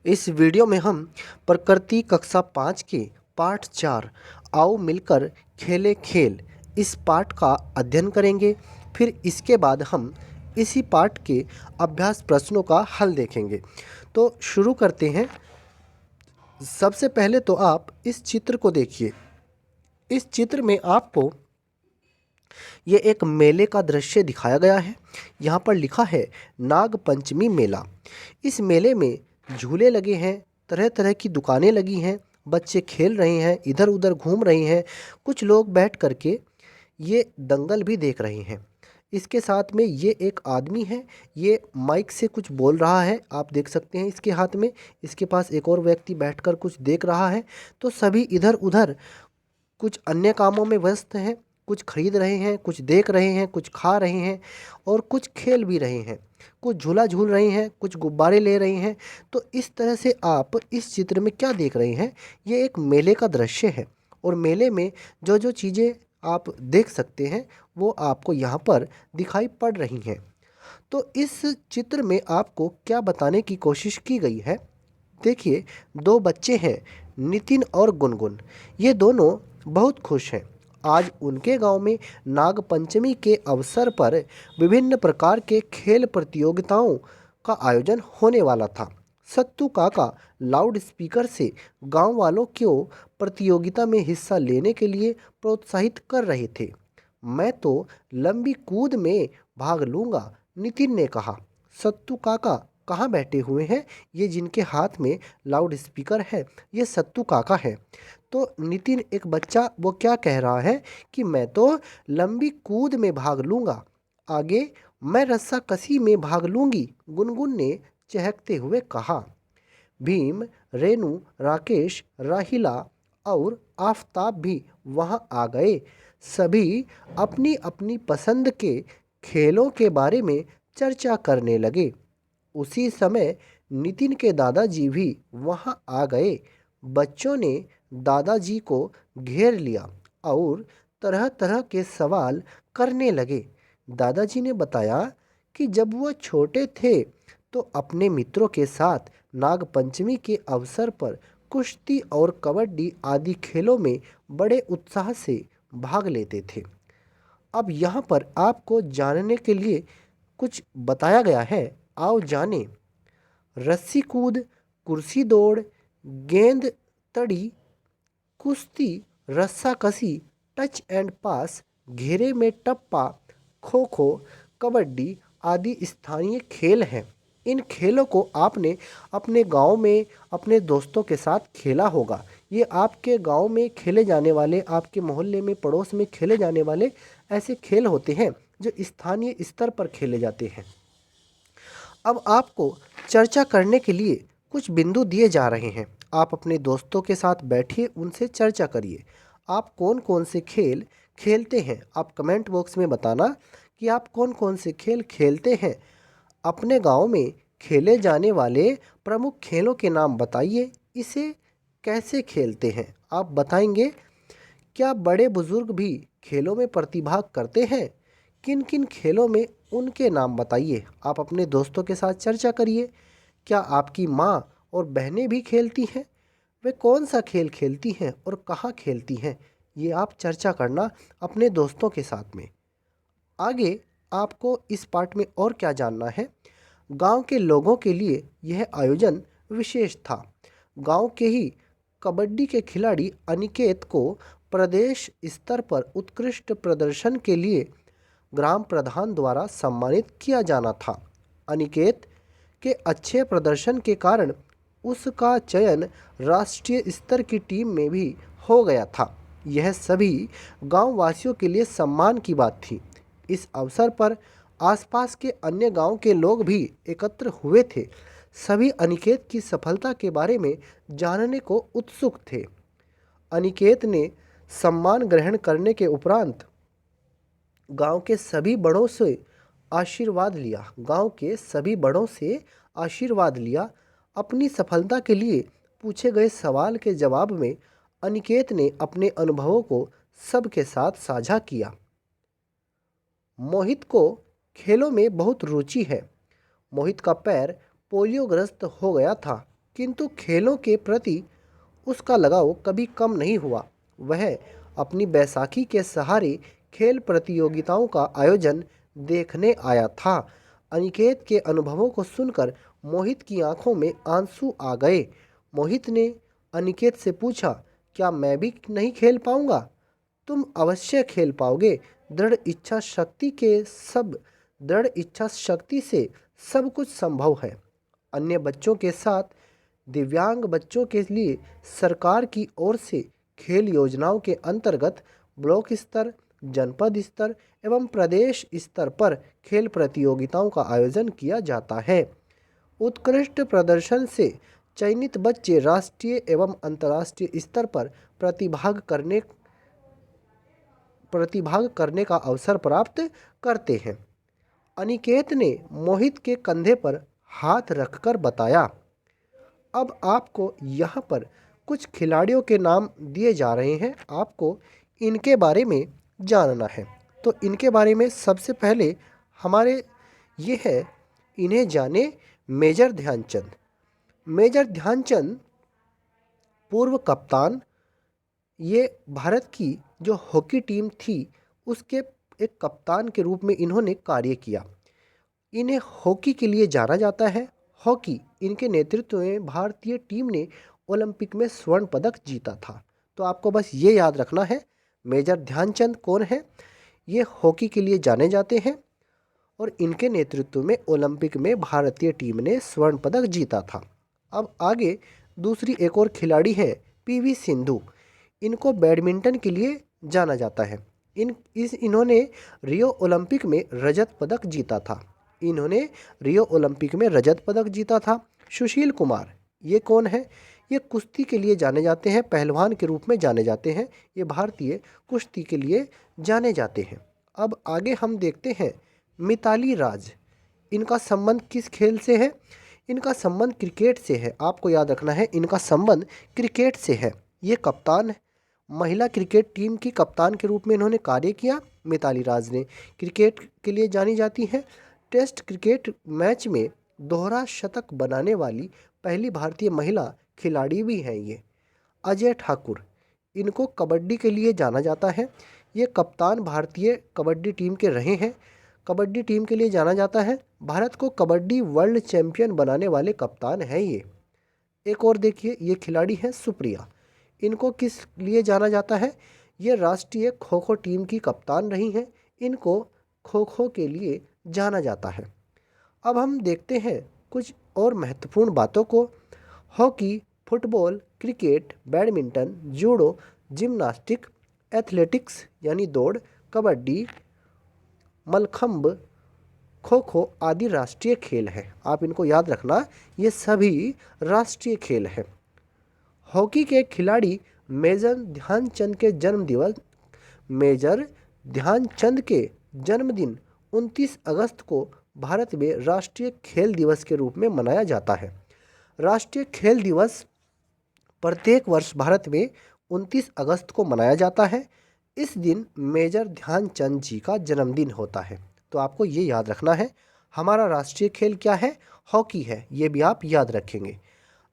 इस वीडियो में हम प्रकृति कक्षा 5 के पाठ 4 आओ मिलकर खेले खेल इस पाठ का अध्ययन करेंगे। फिर इसके बाद हम इसी पाठ के अभ्यास प्रश्नों का हल देखेंगे। तो शुरू करते हैं। सबसे पहले तो आप इस चित्र को देखिए। इस चित्र में आपको ये एक मेले का दृश्य दिखाया गया है। यहाँ पर लिखा है नाग पंचमी मेला। इस मेले में झूले लगे हैं, तरह तरह की दुकानें लगी हैं, बच्चे खेल रहे हैं, इधर उधर घूम रहे हैं। कुछ लोग बैठ करके ये दंगल भी देख रहे हैं। इसके साथ में ये एक आदमी है, ये माइक से कुछ बोल रहा है, आप देख सकते हैं इसके हाथ में। इसके पास एक और व्यक्ति बैठकर कुछ देख रहा है। तो सभी इधर उधर कुछ अन्य कामों में व्यस्त हैं, कुछ खरीद रहे हैं, कुछ देख रहे हैं, कुछ खा रहे हैं और कुछ खेल भी रहे हैं। कुछ झूला झूल रहे हैं, कुछ गुब्बारे ले रहे हैं। तो इस तरह से आप इस चित्र में क्या देख रहे हैं, ये एक मेले का दृश्य है। और मेले में जो जो चीज़ें आप देख सकते हैं वो आपको यहाँ पर दिखाई पड़ रही हैं। तो इस चित्र में आपको क्या बताने की कोशिश की गई है, देखिए। दो बच्चे हैं, नितिन और गुनगुन। ये दोनों बहुत खुश हैं। आज उनके गांव में नाग पंचमी के अवसर पर विभिन्न प्रकार के खेल प्रतियोगिताओं का आयोजन होने वाला था। सत्तू काका लाउड स्पीकर से गांव वालों को प्रतियोगिता में हिस्सा लेने के लिए प्रोत्साहित कर रहे थे। मैं तो लंबी कूद में भाग लूंगा, नितिन ने कहा। सत्तू काका कहाँ बैठे हुए हैं? ये जिनके हाथ में लाउड स्पीकर है, ये सत्तू काका है। तो नितिन एक बच्चा वो क्या कह रहा है कि मैं तो लंबी कूद में भाग लूंगा, आगे मैं रस्सा कसी में भाग लूंगी, गुनगुन ने चहकते हुए कहा। भीम, रेनू, राकेश, राहिला और आफताब भी वहां आ गए। सभी अपनी अपनी पसंद के खेलों के बारे में चर्चा करने लगे। उसी समय नितिन के दादाजी भी वहां आ गए। बच्चों ने दादाजी को घेर लिया और तरह तरह के सवाल करने लगे। दादाजी ने बताया कि जब वो छोटे थे तो अपने मित्रों के साथ नाग पंचमी के अवसर पर कुश्ती और कबड्डी आदि खेलों में बड़े उत्साह से भाग लेते थे। अब यहाँ पर आपको जानने के लिए कुछ बताया गया है, आओ जाने। रस्सी कूद, कुर्सी दौड़, गेंद तड़ी, कुश्ती, रस्साकसी, टच एंड पास, घेरे में टप्पा, खो खो, कबड्डी आदि स्थानीय खेल हैं। इन खेलों को आपने अपने गांव में अपने दोस्तों के साथ खेला होगा। ये आपके गांव में खेले जाने वाले, आपके मोहल्ले में पड़ोस में खेले जाने वाले ऐसे खेल होते हैं जो स्थानीय स्तर पर खेले जाते हैं। अब आपको चर्चा करने के लिए कुछ बिंदु दिए जा रहे हैं। आप अपने दोस्तों के साथ बैठिए, उनसे चर्चा करिए। आप कौन कौन से खेल खेलते हैं, आप कमेंट बॉक्स में बताना कि आप कौन कौन से खेल खेलते हैं। अपने गांव में खेले जाने वाले प्रमुख खेलों के नाम बताइए। इसे कैसे खेलते हैं आप बताएंगे? क्या बड़े बुजुर्ग भी खेलों में प्रतिभाग करते हैं? किन किन खेलों में, उनके नाम बताइए। आप अपने दोस्तों के साथ चर्चा करिए। क्या आपकी माँ और बहनें भी खेलती हैं? वे कौन सा खेल खेलती हैं और कहाँ खेलती हैं? ये आप चर्चा करना अपने दोस्तों के साथ में। आगे आपको इस पाठ में और क्या जानना है? गांव के लोगों के लिए यह आयोजन विशेष था। गांव के ही कबड्डी के खिलाड़ी अनिकेत को प्रदेश स्तर पर उत्कृष्ट प्रदर्शन के लिए ग्राम प्रधान द्वारा सम्मानित किया जाना था। अनिकेत के अच्छे प्रदर्शन के कारण उसका चयन राष्ट्रीय स्तर की टीम में भी हो गया था। यह सभी गांव वासियों के लिए सम्मान की बात थी। इस अवसर पर आसपास के अन्य गांव के लोग भी एकत्र हुए थे। सभी अनिकेत की सफलता के बारे में जानने को उत्सुक थे। अनिकेत ने सम्मान ग्रहण करने के उपरांत गांव के सभी बड़ों से आशीर्वाद लिया। गांव के सभी बड़ों से आशीर्वाद लिया। अपनी सफलता के लिए पूछे गए सवाल के जवाब में अनिकेत ने अपने अनुभवों को सबके साथ साझा किया। मोहित को खेलों में बहुत रुचि है। मोहित का पैर पोलियोग्रस्त हो गया था, किंतु खेलों के प्रति उसका लगाव कभी कम नहीं हुआ। वह अपनी बैसाखी के सहारे खेल प्रतियोगिताओं का आयोजन देखने आया था। अनिकेत के अनुभवों को सुनकर मोहित की आंखों में आंसू आ गए। मोहित ने अनिकेत से पूछा, क्या मैं भी नहीं खेल पाऊंगा? तुम अवश्य खेल पाओगे। दृढ़ इच्छा शक्ति से सब कुछ संभव है। अन्य बच्चों के साथ दिव्यांग बच्चों के लिए सरकार की ओर से खेल योजनाओं के अंतर्गत ब्लॉक स्तर, जनपद स्तर एवं प्रदेश स्तर पर खेल प्रतियोगिताओं का आयोजन किया जाता है। उत्कृष्ट प्रदर्शन से चयनित बच्चे राष्ट्रीय एवं अंतर्राष्ट्रीय स्तर पर प्रतिभाग करने का अवसर प्राप्त करते हैं। अनिकेत ने मोहित के कंधे पर हाथ रखकर बताया, अब आपको यहाँ पर कुछ खिलाड़ियों के नाम दिए जा रहे हैं, आपको इनके बारे में जानना है। तो इनके बारे में सबसे पहले हमारे ये है, इन्हें जाने मेजर ध्यानचंद। मेजर ध्यानचंद पूर्व कप्तान, ये भारत की जो हॉकी टीम थी उसके एक कप्तान के रूप में इन्होंने कार्य किया। इन्हें हॉकी के लिए जाना जाता है। हॉकी, इनके नेतृत्व में भारतीय टीम ने ओलंपिक में स्वर्ण पदक जीता था। तो आपको बस ये याद रखना है, मेजर ध्यानचंद कौन है। ये हॉकी के लिए जाने जाते हैं और इनके नेतृत्व में ओलंपिक में भारतीय टीम ने स्वर्ण पदक जीता था। अब आगे दूसरी एक और खिलाड़ी है पीवी सिंधु। इनको बैडमिंटन के लिए जाना जाता है। इन्होंने रियो ओलंपिक में रजत पदक जीता था। सुशील कुमार, ये कौन है? ये कुश्ती के लिए जाने जाते हैं, पहलवान के रूप में जाने जाते हैं। ये भारतीय कुश्ती के लिए जाने जाते हैं। अब आगे हम देखते हैं मिताली राज। इनका संबंध किस खेल से है? इनका संबंध क्रिकेट से है। आपको याद रखना है, इनका संबंध क्रिकेट से है। ये कप्तान, महिला क्रिकेट टीम की कप्तान के रूप में इन्होंने कार्य किया। मिताली राज ने क्रिकेट के लिए जानी जाती हैं। टेस्ट क्रिकेट मैच में दोहरा शतक बनाने वाली पहली भारतीय महिला खिलाड़ी भी हैं ये। अजय ठाकुर, इनको कबड्डी के लिए जाना जाता है। ये कप्तान भारतीय कबड्डी टीम के रहे हैं। कबड्डी टीम के लिए जाना जाता है। भारत को कबड्डी वर्ल्ड चैंपियन बनाने वाले कप्तान हैं ये। एक और देखिए, ये खिलाड़ी हैं सुप्रिया। इनको किस लिए जाना जाता है? ये राष्ट्रीय खो खो टीम की कप्तान रही हैं। इनको खो खो के लिए जाना जाता है। अब हम देखते हैं कुछ और महत्वपूर्ण बातों को। Hockey, football, cricket, badminton, judo, gymnastic, athletics यानी दौड़, कबड्डी, मलखंब, खो खो आदि राष्ट्रीय खेल हैं। आप इनको याद रखना, ये सभी राष्ट्रीय खेल हैं। हॉकी के खिलाड़ी मेजर ध्यानचंद के जन्मदिन 29 अगस्त को भारत में राष्ट्रीय खेल दिवस के रूप में मनाया जाता है। राष्ट्रीय खेल दिवस प्रत्येक वर्ष भारत में 29 अगस्त को मनाया जाता है। इस दिन मेजर ध्यानचंद जी का जन्मदिन होता है। तो आपको ये याद रखना है, हमारा राष्ट्रीय खेल क्या है? हॉकी है। ये भी आप याद रखेंगे।